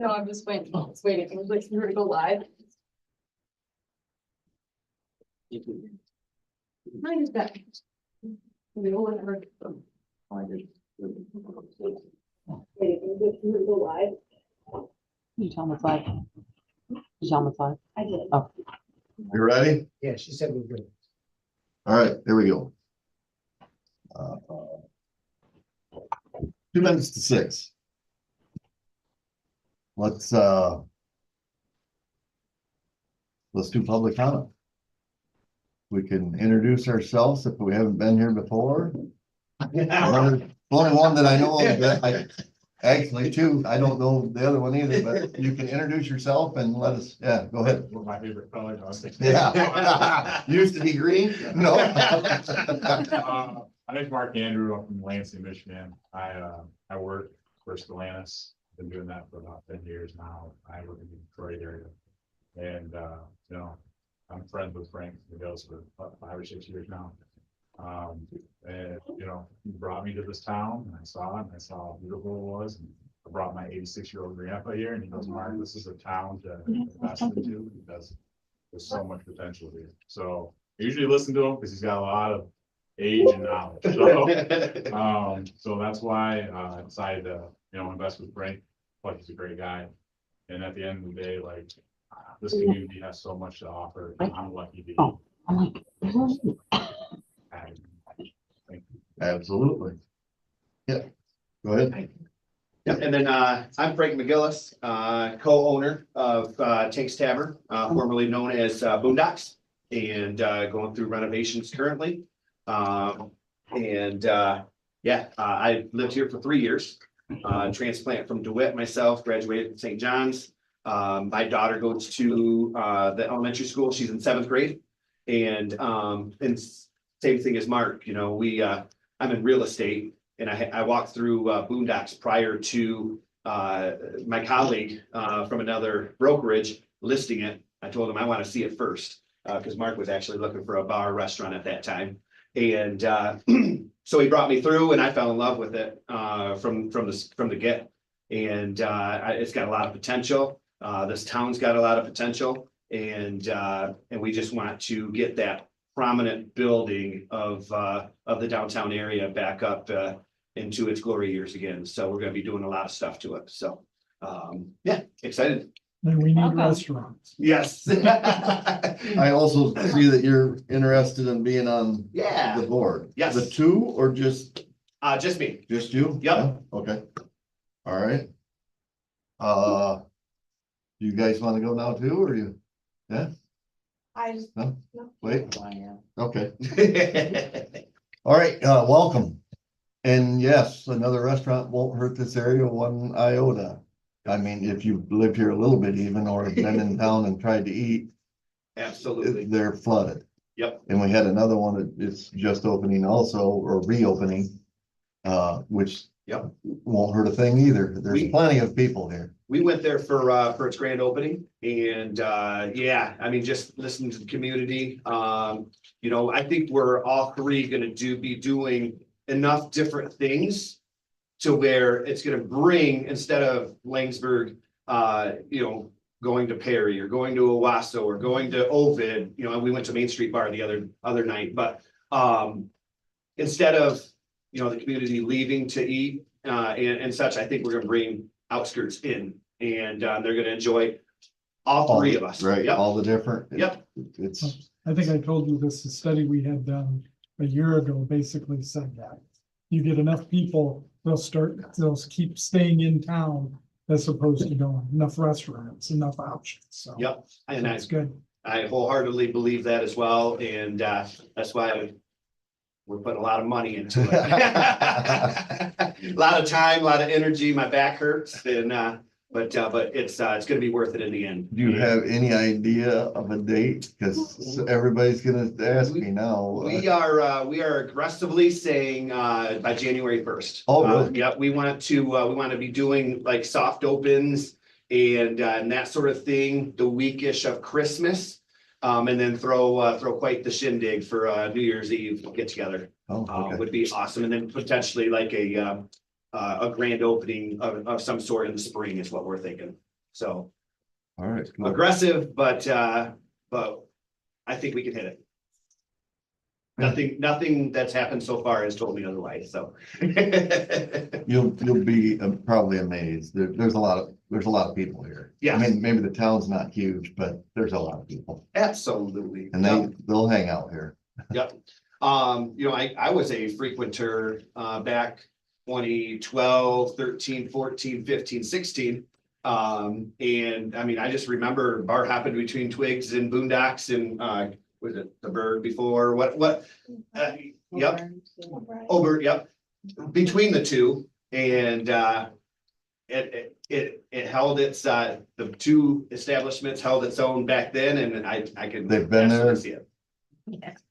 No, I'm just waiting. I was waiting. I was like, you're to go live. Mine is back. We all went over. Waiting, you're to go live. You tell them it's live. You tell them it's live. I did. Oh, You ready? Yeah, she said we're good. All right, here we go. 2 minutes to 6. Let's do public comment. We can introduce ourselves if we haven't been here before. Only one that I know of that actually two, I don't know the other one either, but you can introduce yourself and let us, yeah, go ahead. What my favorite color is. Yeah. Used to be green? No. My name's Mark Andrew. I'm from Lansing, Michigan. I work for Stellantis. Been doing that for about 10 years now. I work in the Detroit area. And, you know, I'm friends with Frank Miguel's for about 5 or 6 years now. And, you know, he brought me to this town and I saw it and I saw how beautiful it was. And I brought my 86-year-old grandpa here and he goes, Mark, this is a town to invest into because there's so much potential here. So I usually listen to him because he's got a lot of age and knowledge. So that's why I decided to, you know, invest with Frank. Like he's a great guy. And at the end of the day, like this community has so much to offer. I'm lucky to be. Oh, I'm like, Absolutely. Yeah, go ahead. Yeah, and then I'm Frank McGillis, co-owner of Tank's Tavern, formerly known as Boondocks, and going through renovations currently. I lived here for 3 years. Transplant from DeWitt myself, graduated from St. John's. My daughter goes to the elementary school. She's in 7th grade, and same thing as Mark. You know, I'm in real estate, and I walked through Boondocks prior to my colleague from another brokerage listing it. I told him I want to see it first because Mark was actually looking for a bar restaurant at that time, and so he brought me through, and I fell in love with it from the get. And it's got a lot of potential. This town's got a lot of potential, and we just want to get that prominent building of the downtown area back up into its glory years again. So we're going to be doing a lot of stuff to it. So yeah, excited. And we need Okay. restaurants. Yes. I also see that you're interested in being on the Yeah. board. Yes. The two or just Just me. you? Yep. Yeah, okay. All right. You guys want to go now too, or you? Yeah, I just. No? No. wait, Oh, yeah. okay. All right, welcome. And yes, another restaurant won't hurt this area one iota. I mean, if you've lived here a little bit even, or have been in town and tried to eat, Absolutely. they're flooded. Yep. And we had another one that is just opening also, or reopening, which Yep. won't hurt a thing either. There's plenty of people here. We went there for its grand opening, and yeah, I mean, just listening to the community. You know, I think we're all three gonna be doing enough different things to where it's gonna bring, instead of Laingsburg, you know, going to Perry or going to Owasso or going to Ovid, you know, we went to Main Street Bar the other night, but instead of, you know, the community leaving to eat and such, I think we're gonna bring outskirts in, and they're gonna enjoy all three of us. Right, Yep. all the different. Yep. It's, I think I told you this, the study we had done a year ago basically said that. You get enough people, they'll keep staying in town as opposed to going, enough restaurants, enough options, so. Yep, and That's good. I wholeheartedly believe that as well, and that's why we're putting a lot of money into it. A lot of time, a lot of energy, my back hurts, and but it's gonna be worth it in the end. do you have any idea of a date? Because everybody's gonna ask me now. We are aggressively saying by January 1st. Oh, really? Yeah, we want to be doing like soft opens and that sort of thing the weekish of Christmas. And then throw quite the shindig for New Year's Eve get together. Oh, okay. Would be awesome. And then potentially like a grand opening of some sort in the spring is what we're thinking. So All right. good. aggressive, but I think we can hit it. Nothing that's happened so far has told me otherwise, so. You'll be probably amazed. There's a lot of people here. I Yes. mean, maybe the town's not huge, but there's a lot of people Absolutely. and they'll hang out here. Yep. You know, I was a frequenter, back 2012, 13, 14, 15, 16. And I mean, I just remember bar hopping between Twigs and Boondocks and, was it the Bird before? Yep. Over, yep, between the two, and it held its the two establishments held its own back then, and I can. They've been there. absolutely see it.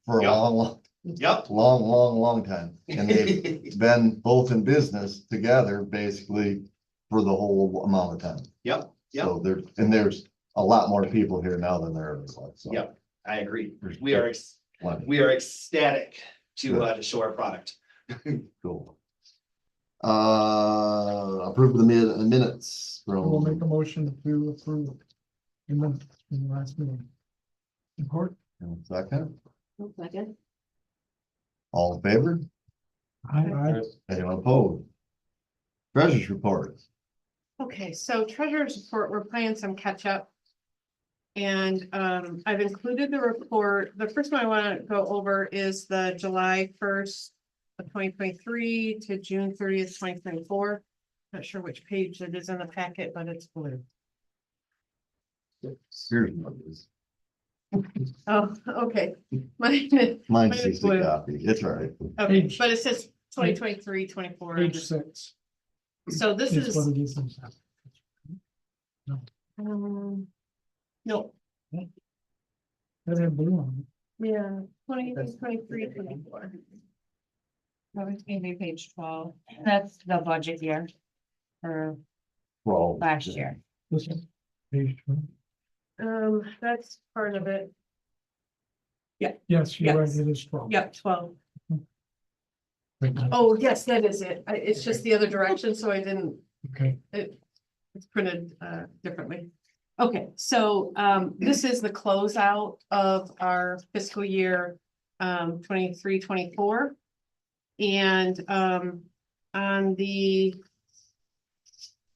For a Yep. long, Yep. long time. And they've been both in business together basically for the whole amount of time. Yep, yep, So there's a lot more people here now than there ever was. So yep, I agree. there's We are plenty. we are ecstatic to show our product. Cool. Approve the minutes We'll make a from motion to approve. In the last meeting. Report. second. Second. All in favor? Aye. Anyone opposed? Treasurer's report. Okay, so treasurer's report, we're playing some catch up. And I've included the report. The first one I want to go over is the July 1st of 2023 to June 30th, 2024. Not sure which page it is in the packet, but it's blue. Here's what it is. Oh, okay. Mine Mine's is just a blue. copy. It's all right. Okay, Page- but it says 2023, 24. Page 6. So this Is is, what it is. no, That had blue on yeah, 23, 24. That was maybe page 12. That's the budget year for Well. last year. it. This one, page 12. That's part of it. Yes, you're right, Yes. it is 12. Yep, 12. Wait, no, Oh, yes, that is it. It's just the other direction, so I didn't, Okay, it's printed differently. Okay, so this is the closeout of our fiscal year 23, 24. And on the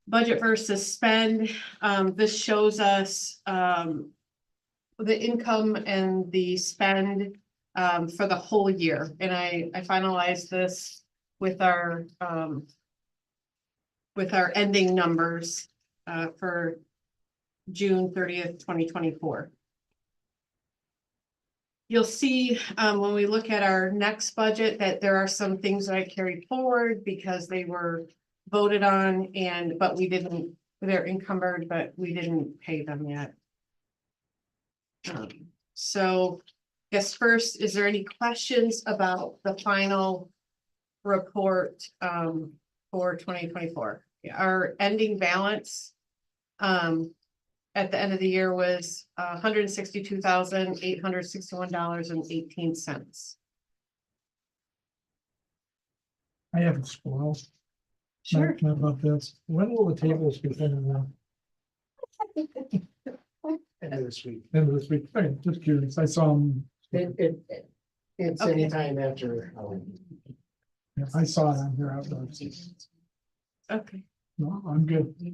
budget versus spend, this shows us the income and the spend for the whole year. And I finalized this with our ending numbers for June 30th, 2024. You'll see when we look at our next budget that there are some things that I carried forward because they were voted on but we didn't, they're encumbered, but we didn't pay them yet. So I guess first, is there any questions about the final report for 2024? Our ending balance at the end of the year was $162,861.18. I have a squirrel. Sure. Not about this. When will the tables be finished now? End of this week. End of this week. Okay, just curious. I saw them. It's Okay. anytime after. I saw it on here outdoors. Okay. No, I'm good. Does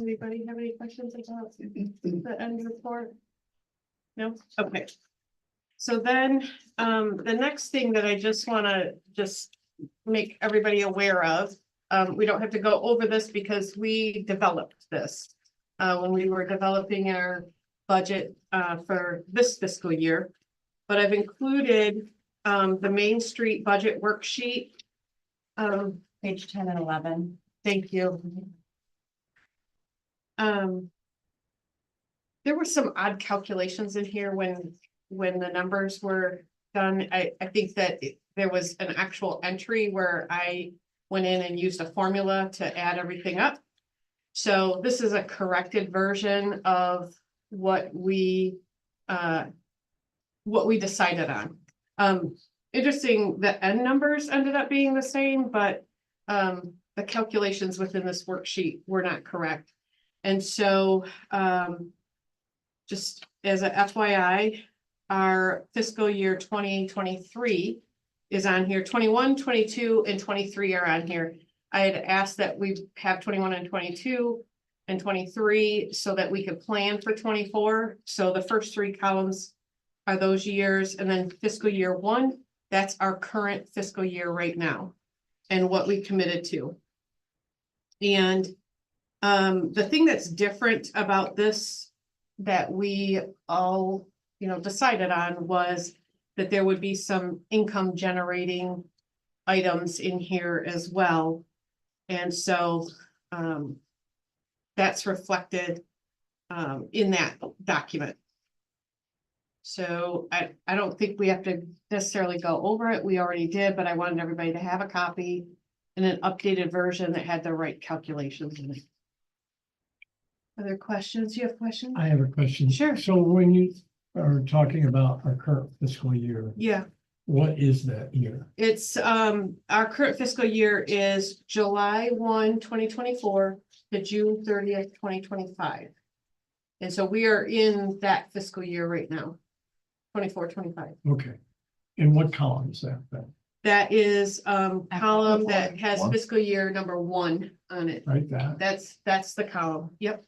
anybody have any questions about the end report? No? Okay. So then, the next thing that I just wanna make everybody aware of, we don't have to go over this because we developed this. When we were developing our budget, for this fiscal year. But I've included, the Main Street budget worksheet. Page 10 and 11. Thank you. There were some odd calculations in here when the numbers were done. I think that there was an actual entry where I went in and used a formula to add everything up. So this is a corrected version of what we decided on. Interesting, the end numbers ended up being the same, but the calculations within this worksheet were not correct. And so, just as a FYI, our fiscal year 2023 is on here, 21, 22, and 23 are on here. I had asked that we have 21 and 22 and 23 so that we could plan for 24. So the first three columns are those years, and then fiscal year 1, that's our current fiscal year right now and what we committed to. And the thing that's different about this that we all, decided on was that there would be some income generating items in here as well. And so that's reflected in that document. So I don't think we have to necessarily go over it. We already did, but I wanted everybody to have a copy and an updated version that had the right calculations in it. Other questions? You have questions? I have a question. Sure. So when you are talking about our current fiscal year, Yeah, what is that year? it's our current fiscal year is July 1, 2024 to June 30th, 2025. And so we are in that fiscal year right now, 24, 25. Okay. And what column is that then? That is column that has One. fiscal year number 1 on it. Right, that? That's the column. Yep.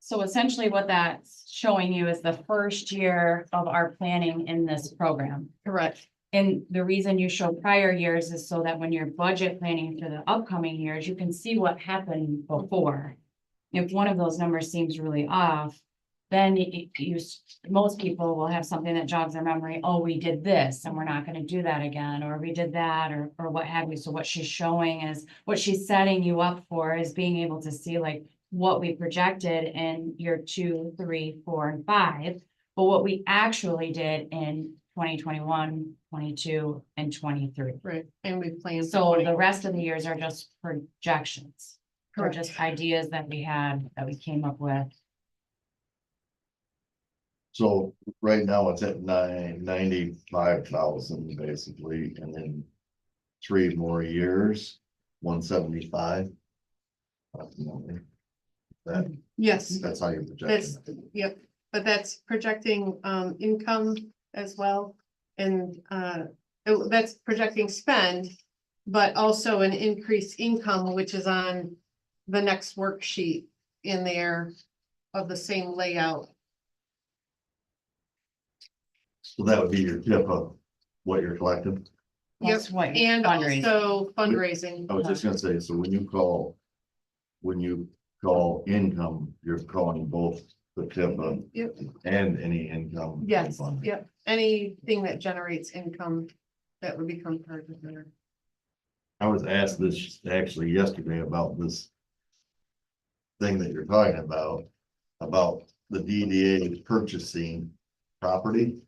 So essentially what that's showing you is the first year of our planning in this program. Correct. And the reason you show prior years is so that when you're budget planning for the upcoming years, you can see what happened before. If one of those numbers seems really off, then most people will have something that jogs their memory. Oh, we did this and we're not going to do that again, or we did that, or what have you. So what she's showing is what she's setting you up for is being able to see like what we projected in year 2, 3, 4, and 5, but what we actually did in 2021, 22, and 23. Right. And we plan. So the rest of the years are just projections. Or Correct. just ideas that we had, that we came up with. So right now it's at 95,000 basically, and then 3 more years, 175. Yes. That's how you're That's, projecting. yep, but that's projecting income as well. And that's projecting spend, but also an increased income, which is on the next worksheet in there of the same layout. So that would be your tip of what you're collecting. That's what And fundraising. also fundraising. I was just gonna say, so when you call income, you're calling both the tip of Yep. and any income. from Yes, funding. yep, anything that generates income that would become part of there. I was asked this actually yesterday about this thing that you're talking about the DDA purchasing property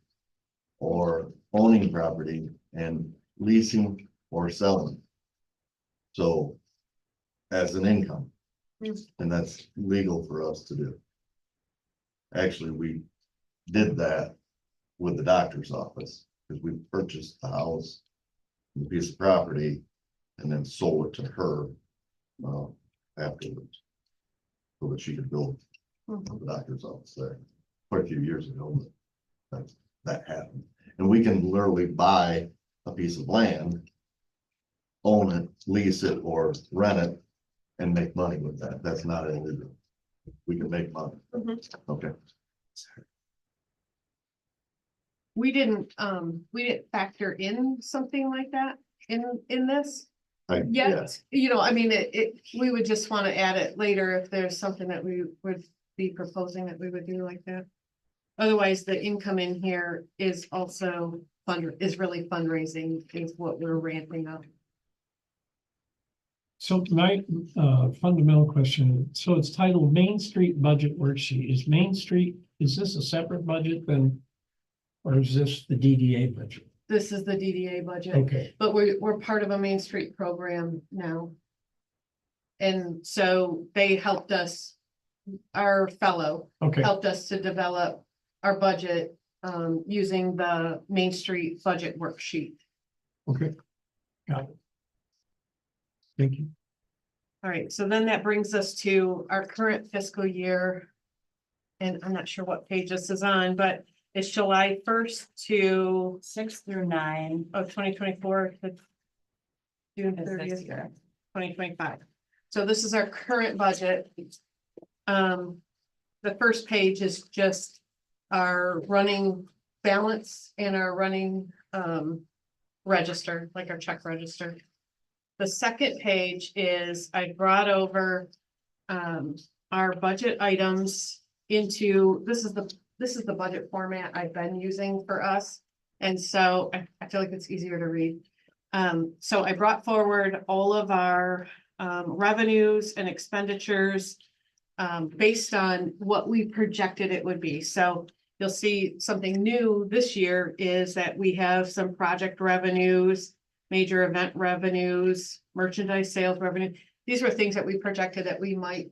or owning property and leasing or selling. So as an income, and that's legal for us to do. Actually, we did that with the doctor's office because we purchased the house, the piece of property, and then sold it to her afterwards. So that she could build the doctor's office there quite a few years ago. That happened. And we can literally buy a piece of land, own it, lease it, or rent it, and make money with that. That's not illegal. We can make money. Okay. We didn't factor in something like that in this. Yet, I mean, we would just want to add it later if there's something that we would be proposing that we would do like that. Otherwise, the income in here is also really fundraising is what we're ramping up. So my fundamental question, so it's titled Main Street Budget Worksheet. Is Main Street, is this a separate budget then? Or is this the DDA budget? This is the DDA budget. Okay, But we're part of a Main Street program now. And so they helped us, our fellow okay, helped us to develop our budget using the Main Street budget worksheet. okay. Got it. Thank you. All right, so then that brings us to our current fiscal year. And I'm not sure what page this is on, but it's July 1st to 6 through 9 2024 to June is this 30th, year. 2025. So this is our current budget. The first page is just our running balance and our running register, like our check register. The second page is I brought over our budget items into, this is the budget format I've been using for us. And so I feel like it's easier to read. So I brought forward all of our revenues and expenditures based on what we projected it would be. So you'll see something new this year is that we have some project revenues, major event revenues, merchandise sales revenue. These were things that we projected that we might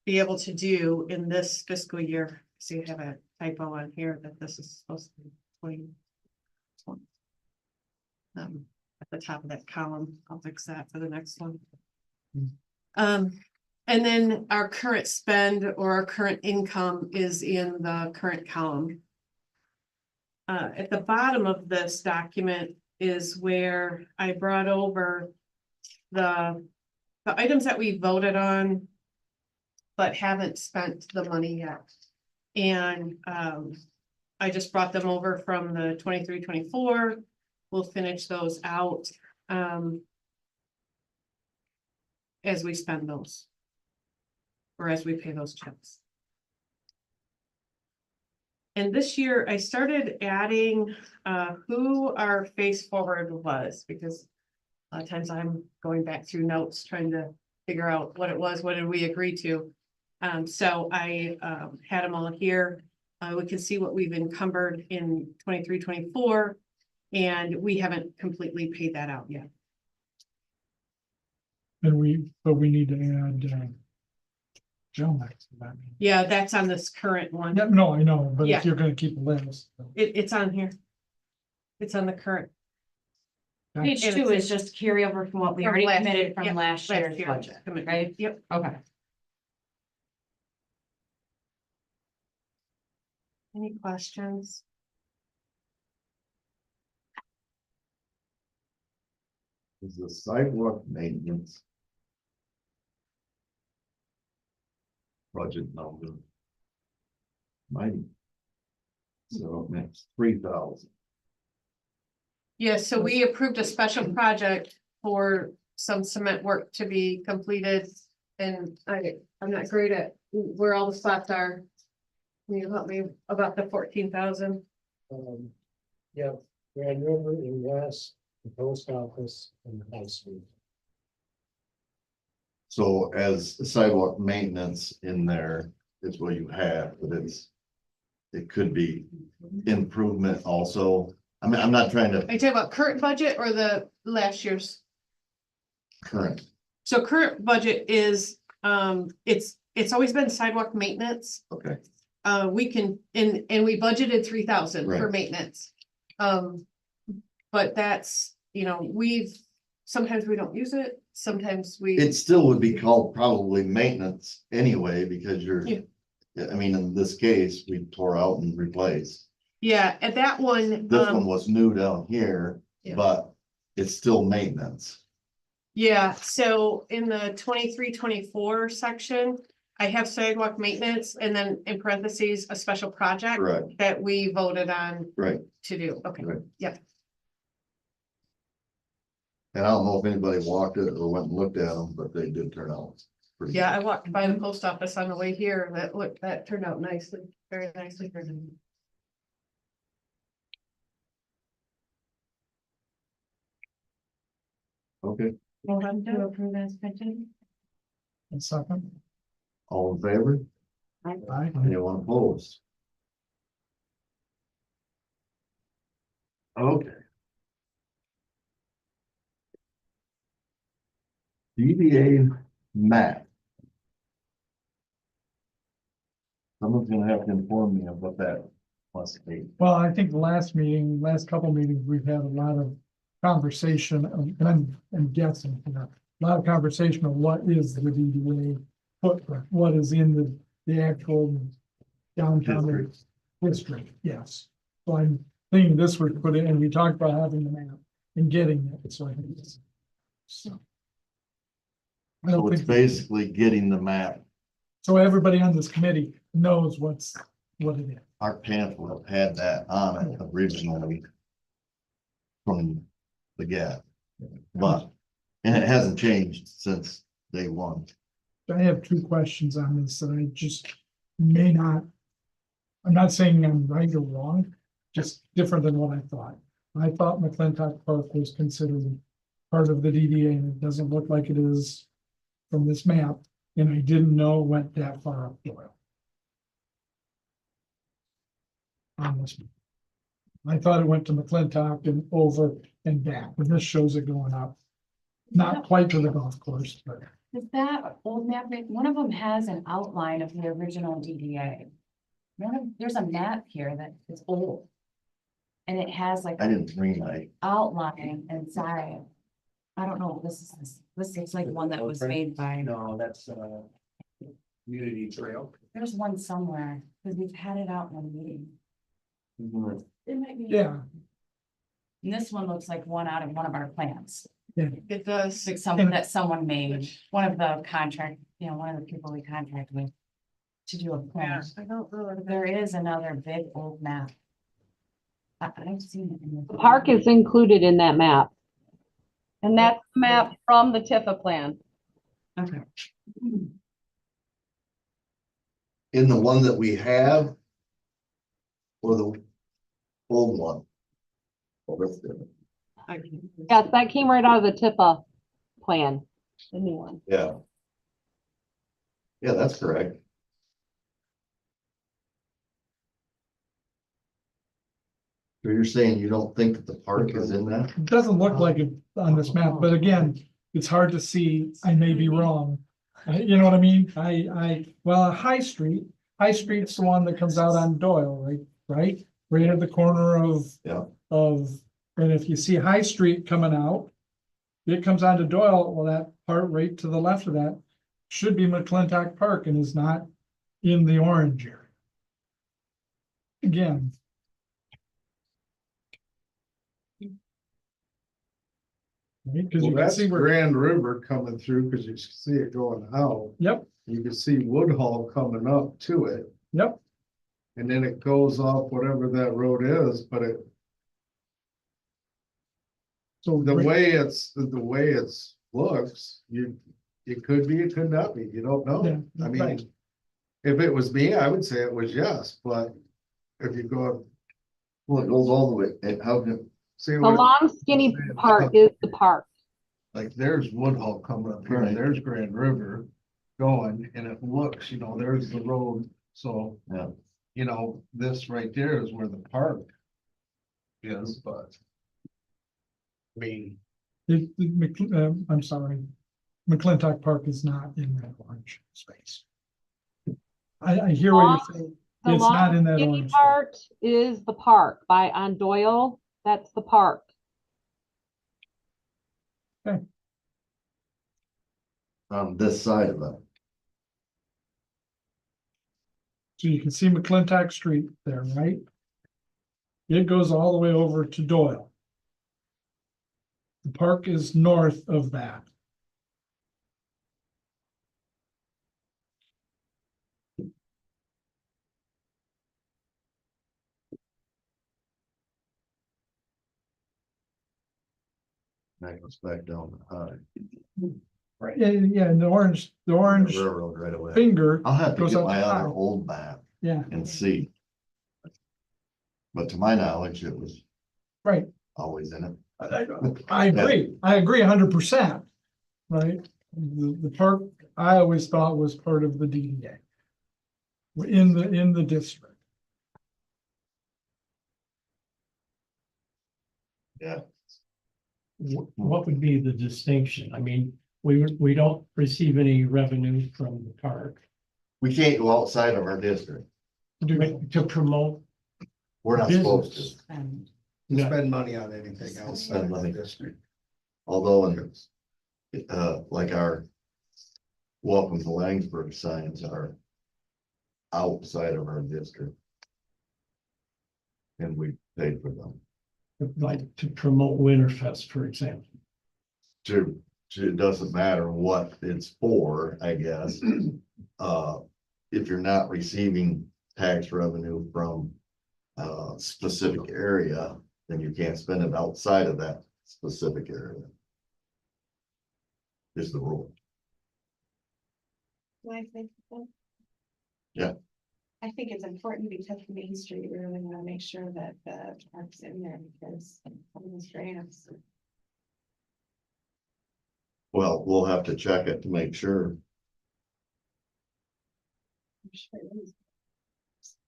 be able to do in this fiscal year. So you have a typo on here that this is supposed to be 20. At the top of that column, I'll fix that for the next one. And then our current spend or our current income is in the current column. At the bottom of this document is where I brought over the items that we voted on, but haven't spent the money yet. And I just brought them over from the 23-24. We'll finish those out as we spend those. Or as we pay those checks. And this year I started adding who our face forward was, because a lot of times I'm going back through notes trying to figure out what it was, what did we agree to. So I had them all here. We can see what we've encumbered in 23-24, and we haven't completely paid that out yet. And but we need to add Joe next to that. Yeah, that's on this current one. Yeah, no, I know, but Yeah. if you're gonna keep a list. It's on here. It's on the current. Page And 2 it's- is just carryover from what we From already last committed year, from yep, last last year's year. budget, Committed. right? Yep. Okay. Any questions? Is the sidewalk maintenance budget number mighty? So next 3,000. Yeah, so we approved a special project for some cement work to be completed. And I'm not great at where all the spots are. Can you help me about the 14,000? Yeah, Grand River in West, the post office and the high school. So as sidewalk maintenance in there is what you have, but it could be improvement also. I mean, I'm not trying to Are you talking about current budget or the last year's? current, So current budget is, it's always been sidewalk maintenance. okay, We can, and we budgeted 3,000 for Right. maintenance. But that's, sometimes we don't use it, sometimes we. it still would be called probably maintenance anyway, because Yeah. I mean, in this case, we tore out and replaced. Yeah, and that one, This one was new down here, Yeah. but it's still maintenance. yeah, so in the 23-24 section, I have sidewalk maintenance and then in parentheses, a special project Right, that we voted on right, to do. Okay, right. yeah. And I don't know if anybody walked it or went and looked at them, but they did turn out. pretty Yeah, I good. walked by the post office on the way here. That turned out nicely, very nicely. Okay, Motion to approve as printed. And second, all in favor? aye. Anyone opposed? Okay. DDA map. Someone's gonna have to inform me of what that must be. Well, I think the last couple meetings, we've had a lot of conversation, and I'm guessing, you know, a lot of conversation on what is the DDA footprint, what is in the actual downtown district, yes. So I'm thinking this would put in, and we talked about having the map and getting it, so I think it's. So. I So don't it's think, basically getting the map. so everybody on this committee knows what it is. Our pamphlet had that on it originally. From the gap. But, and it hasn't changed since day one. I have two questions on this that I just may not. I'm not saying I'm right or wrong, just different than what I thought. I thought McClintock Park was considered part of the DDA, and it doesn't look like it is from this map, and I didn't know it went that far up Doyle. On this map. I thought it went to McClintock and over and back, but this shows it going up. Not quite to the golf course, but. Is that old map, one of them has an outline of the original DDA. There's a map here that is old. And it has like I an didn't bring my, outline inside. I don't know, this looks like one that was made by, No, that's, Community Trail. there's one somewhere, because we've had it out in a meeting. It might be. Yeah, And this one looks like one out of one of our plans. It does. It's like something that someone made, one of the contract, you know, one of the people we contract with. To do a Yeah, plan, I don't know. but there is another big old map. I've seen it in the. The park is included in that map. And that's the map from the Tifa plan. Okay. in the one that we have. Or the old one. Well, that's different. Yes, that came right out of the Tifa plan, the new one. Yeah. Yeah, that's correct. So you're saying you don't think that the park is in that? it doesn't look like it on this map, but again, it's hard to see. I may be wrong. You know what I mean? Well, High Street's the one that comes out on Doyle, right? Right at the corner of. Yeah. And if you see High Street coming out, it comes onto Doyle, well, that part right to the left of that should be McClintock Park and is not in the orange area. Again. Right, cause Well, you can that's see where, Grand River coming through, cause you can see it going out. yep, You can see Woodhull coming up to it, yep, and then it goes off whatever that road is, but so the way it's looks, it could be, it could not be, you don't know. Yeah, I right. mean, if it was me, I would say it was yes, but if you go, Well, it goes all the way, and how can, see The what, long skinny part is the park. like, there's Woodhull coming up here, Right. and there's Grand River going, and it looks, there's the road, so. yeah, This right there is where the park is, but. I mean, I'm sorry, McClintock Park is not in that orange space. I hear what you're saying. The It's not in long that skinny orange. part is the park on Doyle. That's the park. on this side of it. So you can see McClintock Street there, right? It goes all the way over to Doyle. The park is north of that. That goes back down the high. Right. Yeah, and the orange Railroad right away. finger, I'll have to goes get up my high. other old map yeah, and see. But to my knowledge, it was right. always in it. I agree. I agree 100%. Right? The park, I always thought was part of the DDA. In the district. Yeah. What would be the distinction? I mean, we don't receive any revenue from the park We can't go outside of our district. to promote. We're not supposed to. business. And to spend money on anything else. Spend money. Although, like our welcome to Laingsburg signs are outside of our district. And we paid for them Like to promote Winterfest, for example. it doesn't matter what it's for, I guess. If you're not receiving tax revenue from a specific area, then you can't spend it outside of that specific area. Is the rule. Can I say something? Yeah. I think it's important because Main Street, we really want to make sure that the park's in there because of these grants. Well, we'll have to check it to make sure. I'm sure it is.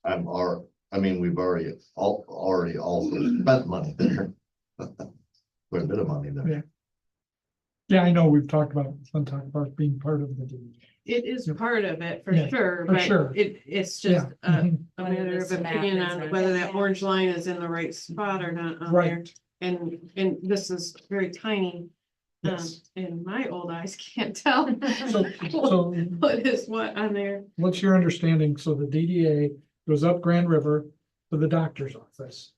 I mean, we've already also spent money there. Quite a bit of money there. Yeah. Yeah, I know we've talked about being part of the deal. It is Yeah. part of it for Yeah, sure, for but sure. it's Yeah. just a Mhm. matter of This map opinion is on a- whether that orange line is in the right spot or not on there. Right. And this is very tiny. Yes. And my old eyes can't tell. So What is what on there? what's your understanding? So the DDA goes up Grand River to the doctor's office.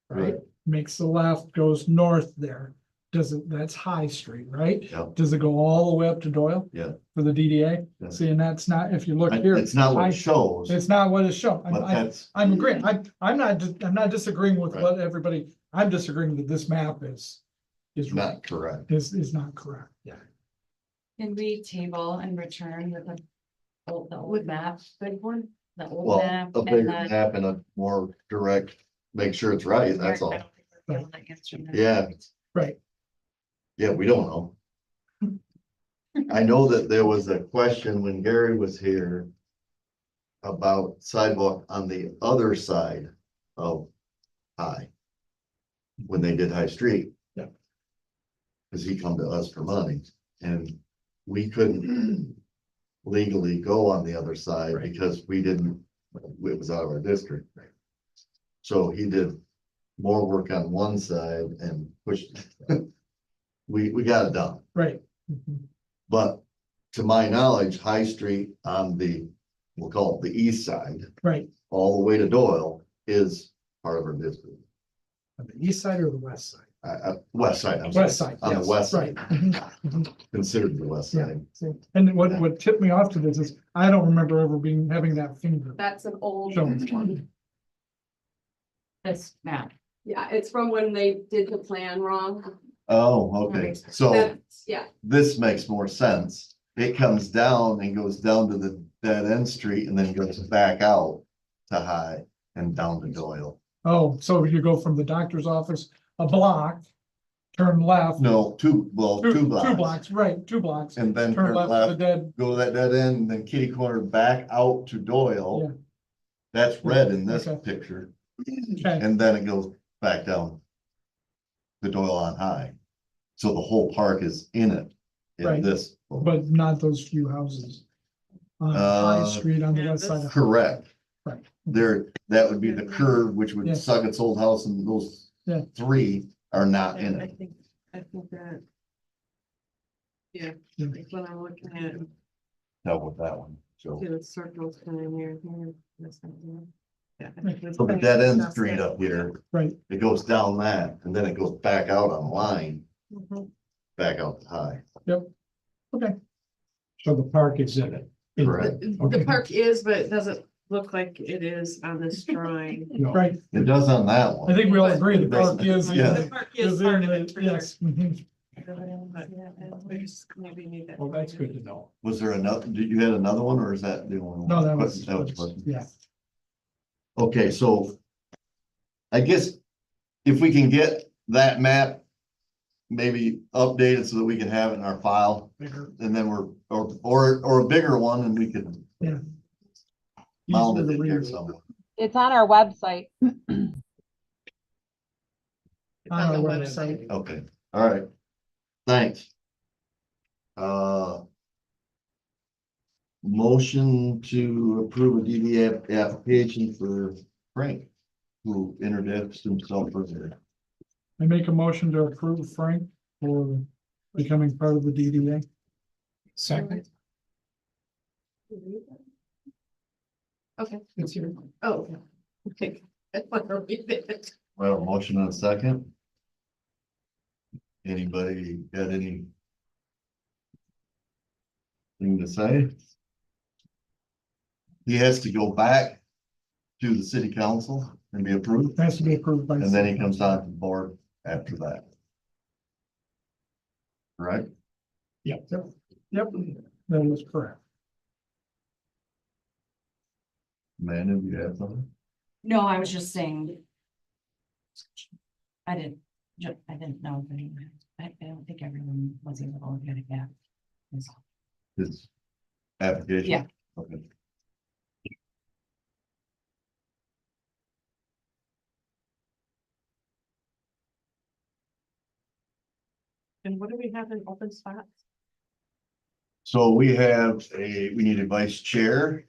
Right? Makes the left, goes north there. That's High Street, right? Yep. Does it go all the way up to Doyle? Yeah. For the DDA? Yeah. See, and that's not, if you look here. It's not what I- it shows, It's not what it's shown. but that's, I'm agreeing. I'm not disagreeing with Right. what everybody, I'm disagreeing that this map is right, not correct. is not correct. Yeah. Can we table and return with the old map, good one, the old Well, map? a and bigger the- map and a more direct, make sure it's right, that's all. I don't think we're feeling like instrument. Yeah. Right. Yeah, we don't know. I know that there was a question when Gary was here about sidewalk on the other side of High. When they did High Street. Yeah. Cause he come to us for money and we couldn't legally go on the other side Right. because it was out of our district. So he did more work on one side and pushed. We got it done, Right. Mhm. but to my knowledge, High Street on we'll call it the east side, Right. all the way to Doyle is part of our district. On the east side or the west side? West side, I'm sorry. West side. On the yes, west Right. side, Mhm. Mhm. considered the west Yeah. side. See, and what tipped me off to this is I don't remember ever having that finger. That's an old shown. one. This map. Yeah, it's from when they did the plan wrong. Oh, okay, so That's, yeah, this makes more sense. It comes down and goes down to the dead end street and then goes back out to High and down to Doyle. Oh, so you go from the doctor's office, a block, turn left. No, two Two blocks. blocks, right, 2 blocks. And then Turn turn left to left, dead. go to that dead end, and then kitty corner back out to Yeah. Doyle. That's red in this Okay. picture, Okay, and then it goes back down. The Doyle on High. So the whole park is in it, in Right. this. but not those few houses. On High Street on the yeah, west side. of- Correct. Right. That would be the curve, which would Yeah. suck its old house, and those Yeah. three are not in I it. think that. Yeah, Yeah. like when I'm looking at Help with that one, so. the circles kind of here. This one here. Yeah. I think it's So the kind of dead end just street that. up here, Right, it goes down that, and then it goes back out on line, Mhm. back out to High. okay, So the park is in it. Correct. The park is, but it doesn't look like it is on this drawing. No. right. It does on that I one. think we all agree the park is. Yeah. The park is Is there, part of it, for sure. yes. Mhm. But we just maybe need that. Well, that's good to know. Was there another, did you had another one, or is that the only one? No, that was, question. yeah, Okay, so I guess if we can get that map maybe updated so that we can have it in our file, bigger. and then or a bigger one, and we can mount Easier it to in here read. somewhere. it's on our website. On our website. Okay, all right. Thanks. Motion to approve a DDA application for Frank, who introduced himself earlier. I make a motion to approve Frank for becoming part of the DDA. Second, Okay, it's your. oh, okay. I wanna read it. Well, motion and a second. Anybody got any? Thing to say? He has to go back to the city council and be approved, Has to be approved by. and then he comes on to the board after that. Right? Yep, that was correct. Amanda, do you have something? No, I was just saying. I didn't, I didn't know, if anyone- I don't think everyone was able to get it back. His application? Yeah. Okay. And what do we have in open spots? So we need a vice chair.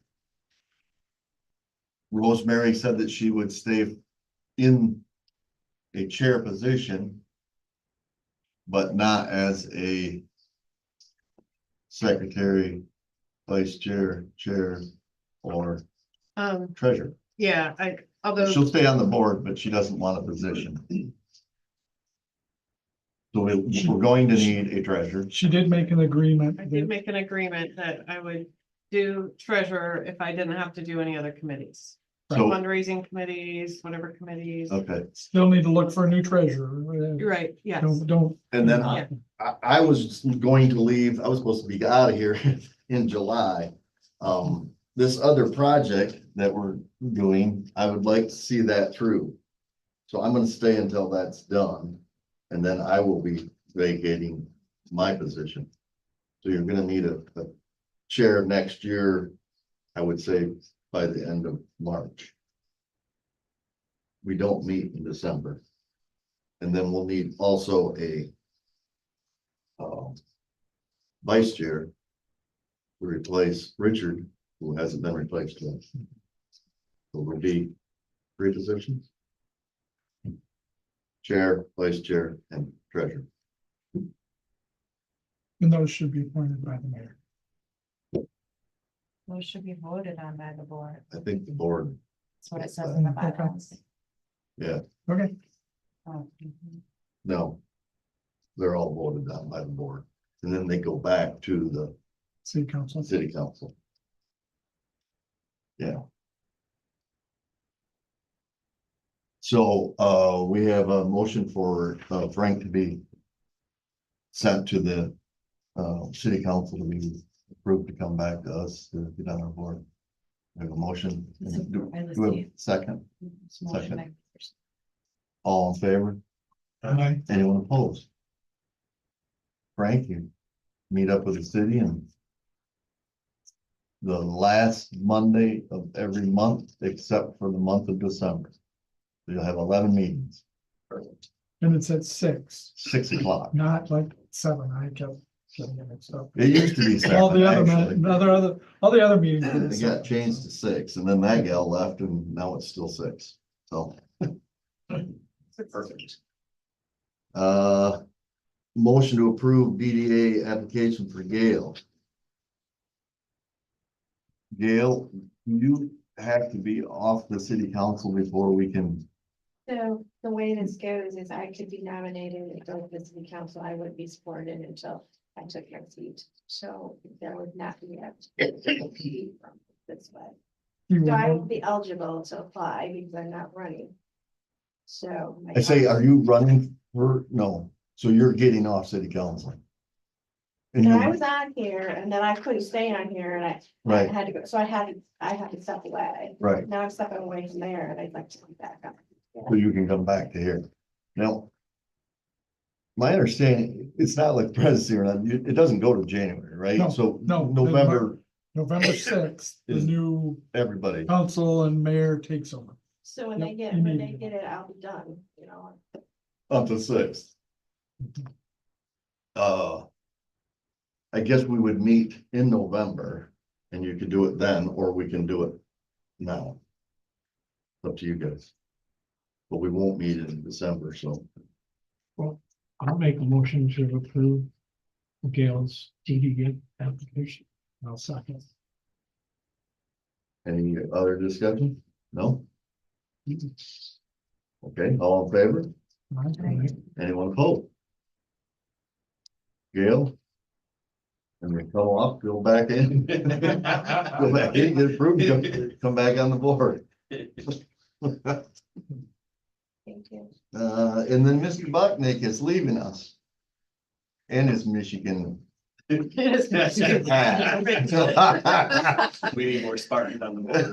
Rosemary said that she would stay in a chair position, but not as a secretary, vice chair, or treasurer. Yeah, although, She'll stay on the board, but she doesn't want a position. So we're going to need a treasurer. She did make an agreement. I did make an agreement that I would do treasurer if I didn't have to do any other committees. So, Fundraising committees, whatever committees. okay, Still need to look for a new treasurer. You're right, yes. Don't. and then Yeah. I was going to leave, I was supposed to be out of here in July. This other project that we're doing, I would like to see that through. So I'm gonna stay until that's done, and then I will be vacating my position. So you're gonna need a chair next year, I would say by the end of March. We don't meet in December. And then we'll need also a vice chair to replace Richard, who hasn't been replaced yet. So we'll be 3 positions. Chair, vice chair, and treasurer. And those should be appointed by the mayor. Those should be voted on by the board. I think the board, That's what it says in the Okay. bylaws. yeah, Okay, Oh, mhm. no. They're all voted on by the board, and then they go back to the city council. city council. Yeah. So, we have a motion for, Frank to be sent to the, city council to be approved to come back to us to get on our board. We have a motion. Do we have a second? It's motion by- All in favor? Aye. Anyone opposed? Frank, you meet up with the city and the last Monday of every month, except for the month of December. You'll have 11 meetings, And it's at 6, 6 o'clock. not like 7. I kept getting it mixed up. It used to be All the 7, other, actually. all the other meetings. were It at got 7. changed to 6, and then that gal left, and now it's still 6, so. Perfect. Motion to approve DDA application for Gail. Gail, you have to be off the city council before we can, So the way this goes is I could be nominated and go to the city council. I wouldn't be supported until I took my seat. So there would not be a from this way. You So I will- would be eligible to apply because I'm not running. So. I say, are you running for, no, so you're getting off city council? And And I you, was on here and then I couldn't stay on here and I right, had to go, so I had to step away. right, Now I'm stepping away from there and I'd like to come back up. so you can come back to here. Now, my understanding, it's not like presidency or not, it doesn't go to January, right? No, So no, November, November 6th, the Is- new everybody, council and mayor takes over. So when Yep, they get, you when need they to. get it, I'll be done, you know. up to 6. I guess we would meet in November and you could do it then, or we can do it now. Up to you guys. But we won't meet in December, so I'll make a motion to approve Gail's DDA application. I'll second. Any other discussion? No? Okay, all in favor? Anyone opposed? Gail? And we come off, go back in. Go back in, get approved, come back on the board. Thank you. And then Mr. Bucknick is leaving us. And his Michigan. hat. We need more Spartans on the board.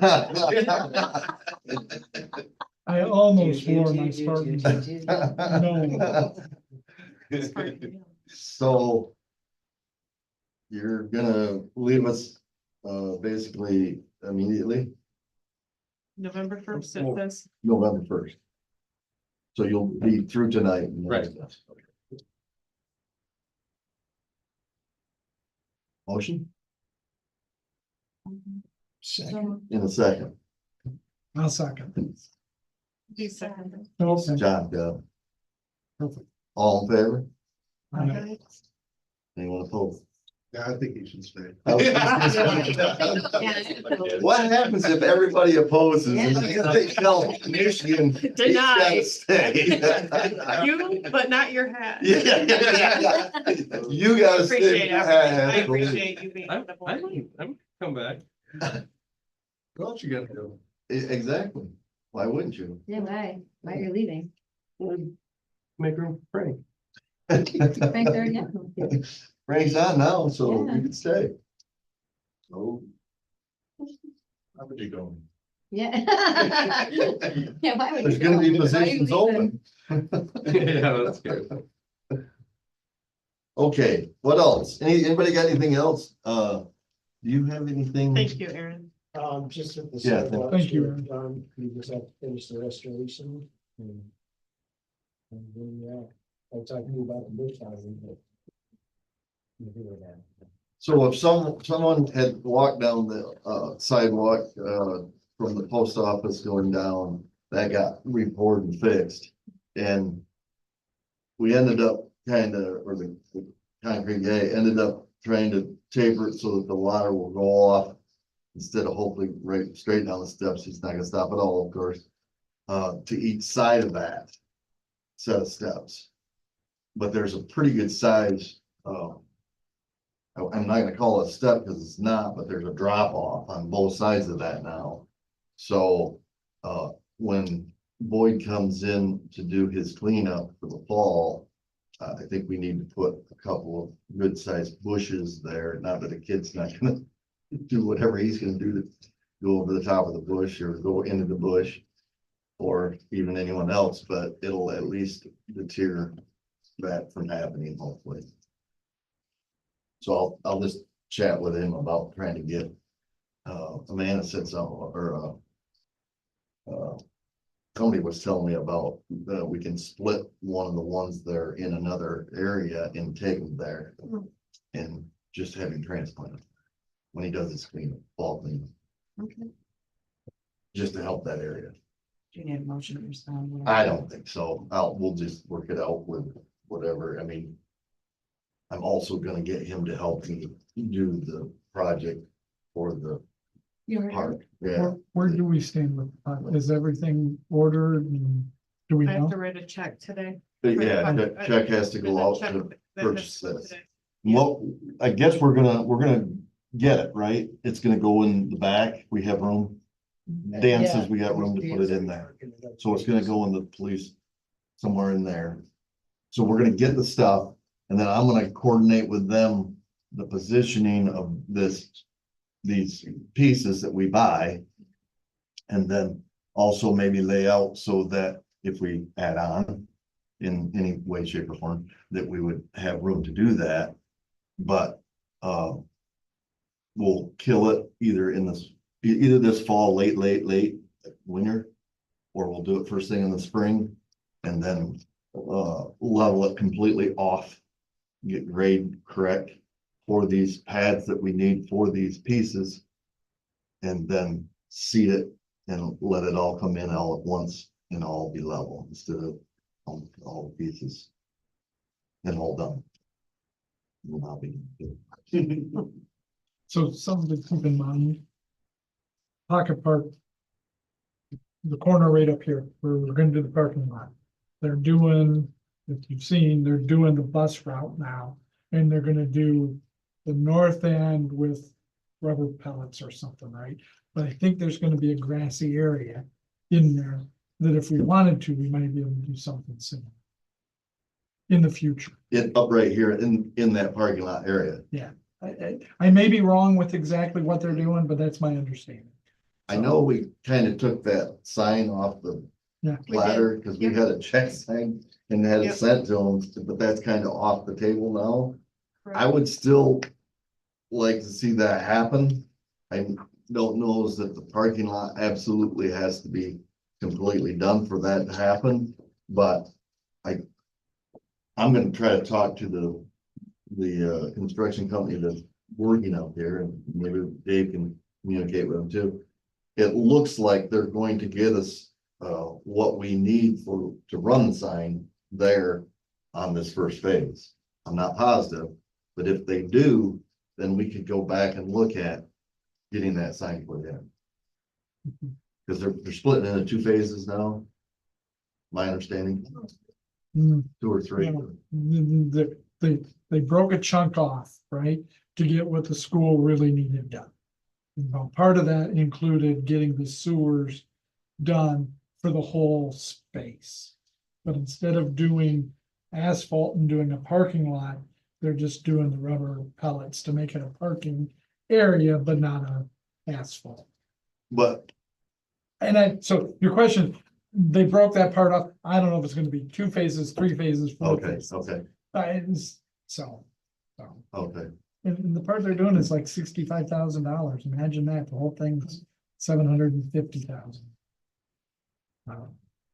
I almost wore my Spartans. No. So. You're gonna leave us, basically immediately, November 1st, it says. November 1st. So you'll be through tonight. Right. Motion Second. in a second. I'll second. You second. Okay. John, Perfect. all in favor? Aye. Anyone opposed? Yeah, I think you should stay. What happens if everybody opposes and they tell Michigan? he's gotta stay? You, but not your hat. Yeah. You gotta stay. Appreciate it. I appreciate you being on the board. I'm come back. What you gotta do? Exactly. Why wouldn't you? Yeah, why you're leaving? Make room for Frank. Frank's already out. Frank's on now, so Yeah. you can stay. Oh. How would you go? Yeah. Yeah, why would There's you gonna go? be Why are you positions leaving? open. Yeah, that's good. Okay, what else? Anybody got anything else? Do you have anything? Thank you, Aaron. Just at the. Yeah, sidewalks thank you, were Aaron. done, we just have to finish the restoration. And then, yeah, I'll talk to you about the bush housing, but. We'll do that. So if someone had walked down the sidewalk from the post office going down, that got repaired and fixed. And we ended up or the concrete guy ended up trying to taper it so that the water will go off. Instead of hopefully right straight down the steps, he's not gonna stop at all, of course. To each side of that set of steps. But there's a pretty good size, I'm not gonna call it a step because it's not, but there's a drop off on both sides of that now. So, when Boyd comes in to do his cleanup for the fall, I think we need to put a couple of good sized bushes there. Not that a kid's not gonna do whatever he's gonna do to go over the top of the bush or go into the bush. Or even anyone else, but it'll at least deter that from happening, hopefully. So I'll just chat with him about trying to get, Amanda said something, or, somebody was telling me about, we can split one of the ones that are in another area and take them there. And just have him transplanted when he does his cleanup, fall cleanup. Okay. Just to help that area. Do you need a motion or something? I don't think so. We'll just work it out with whatever. I mean, I'm also gonna get him to help me do the project for the park. Yeah, Where do we stand with, is everything ordered and do we I have know? to write a check today. but yeah, that check has to go out Check to that purchase has- this. today. Well, I guess we're gonna get it, right? It's gonna go in the back. We have room. Dan says we got room to put it in there. So it's gonna go in the police, somewhere in there. So we're gonna get the stuff, and then I'm gonna coordinate with them the positioning of these pieces that we buy. And then also maybe lay out so that if we add on in any way, shape or form, that we would have room to do that. But, we'll kill it either either this fall, late winter, or we'll do it first thing in the spring and then level it completely off, get grade correct for these pads that we need for these pieces, and then seed it and let it all come in all at once and all be level instead of all pieces then all done. Will not be. So something to keep in mind. Pocket Park. The corner right up here, where we're gonna do the parking lot. They're doing, if you've seen, they're doing the bus route now. And they're gonna do the north end with rubber pellets or something, right? But I think there's gonna be a grassy area in there that if we wanted to, we might be able to do something similar. In the future. It up right here in that parking lot area. I may be wrong with exactly what they're doing, but that's my understanding. I know we kind of took that sign off the Yeah. ladder because we had a check sign and had it Yep. sent to them, but that's kind of off the table now. I would still like to see that happen. I don't know is that the parking lot absolutely has to be completely done for that to happen, but I'm gonna try to talk to the construction company that's working out there, and maybe Dave can communicate with them too. It looks like they're going to get us what we need to run the sign there on this first phase. I'm not positive, but if they do, then we could go back and look at getting that sign put in. Because they're splitting into 2 phases now. My understanding, Hmm. 2 or 3. They broke a chunk off, right, to get what the school really needed done. And part of that included getting the sewers done for the whole space. But instead of doing asphalt and doing a parking lot, they're just doing the rubber pellets to make it a parking area, but not a asphalt. But So your question, they broke that part up. I don't know if it's gonna be 2 phases, 3 phases, 4 okay, phases. okay, So. okay. And the part they're doing is like $65,000. Imagine that, the whole thing's 750,000.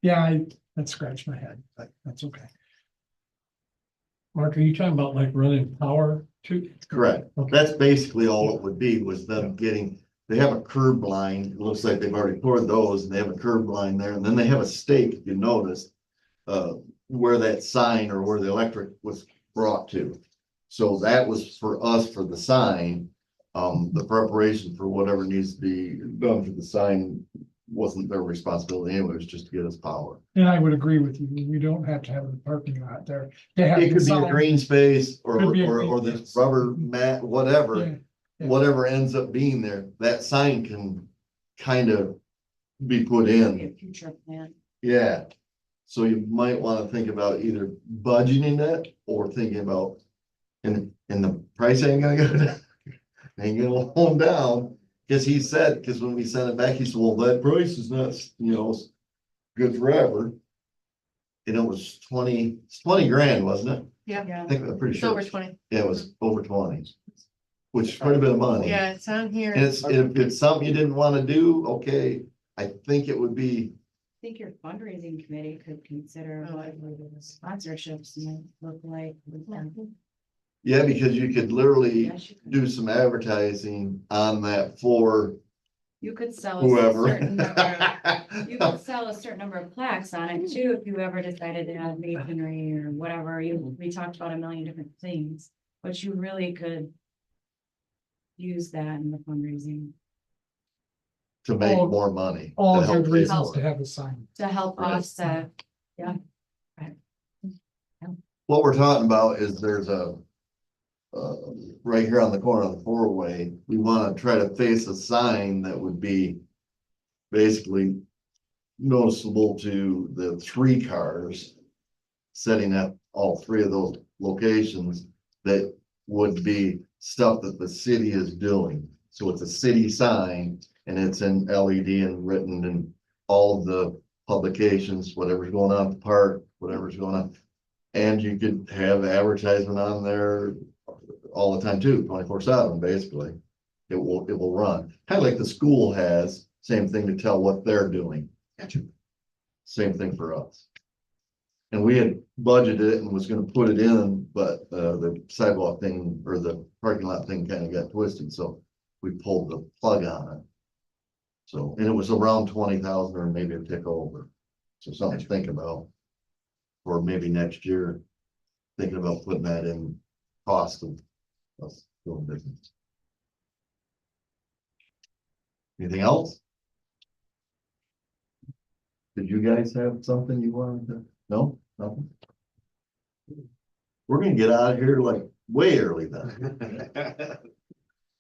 Yeah, that scratched my head, but that's okay. Mark, are you talking about like running power to? Correct. Okay. That's basically all it would be, was them getting, they have a curb line. It looks like they've already poured those, and they have a curb line there, and then they have a stake, if you noticed, where that sign or where the electric was brought to. So that was for us for the sign. The preparation for whatever needs to be done for the sign wasn't their responsibility anyway, it was just to get us power. And I would agree with you, we don't have to have the parking lot there. They have It could be a design- green space or Could be a green this space. rubber mat, whatever. Yeah, yeah. Whatever ends up being there, that sign can kind of be put Be in, a future plan. yeah. So you might wanna think about either budgeting that or thinking about, and the price ain't gonna go down. Ain't gonna hold down, cause he said, cause when we sent it back, he said, well, that price is not, good forever. And it was 20 grand, wasn't it? Yeah, I think, I'm pretty it's sure. over 20. Yeah, it was over 20, which is quite a bit of money. Yeah, it's on here. And if it's something you didn't wanna do, okay, I think it would be, I think your fundraising committee could consider Oh, what sponsorships might look like. with them. yeah, because you could literally Yes, you could. do some advertising on that for You could sell a whoever. certain number, you could sell a certain number of plaques on it too, if you ever decided to have masonry or whatever, we talked about a million different things, but you really could use that in the fundraising To make All- more money. All to help good pay reasons for to it. have a sign. to help Right. offset. What we're talking about is there's right here on the corner of the 4-way, we wanna try to face a sign that would be basically noticeable to the 3 cars setting up all 3 of those locations, that would be stuff that the city is doing. So it's a city sign, and it's in LED and written in all the publications, whatever's going on at the park, whatever's going on. And you could have advertisement on there all the time too, 24/7, basically. It will run, kind of like the school has, same thing to tell what they're doing. Same thing for us. And we had budgeted it and was gonna put it in, but the sidewalk thing or the parking lot thing kind of got twisted, so we pulled the plug on it. So, and it was around 20,000 or maybe a tick over. So something to think about. For maybe next year. thinking about putting that in cost of us doing business. Anything else? Did you guys have something you wanted to, no, nothing? We're gonna get out of here like way early then.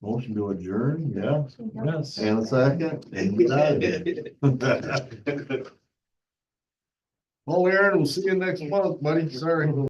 Motion to adjourn, yeah, Yes. and a second. And we out of here. Well, Aaron, we'll see you next month, buddy. Sorry.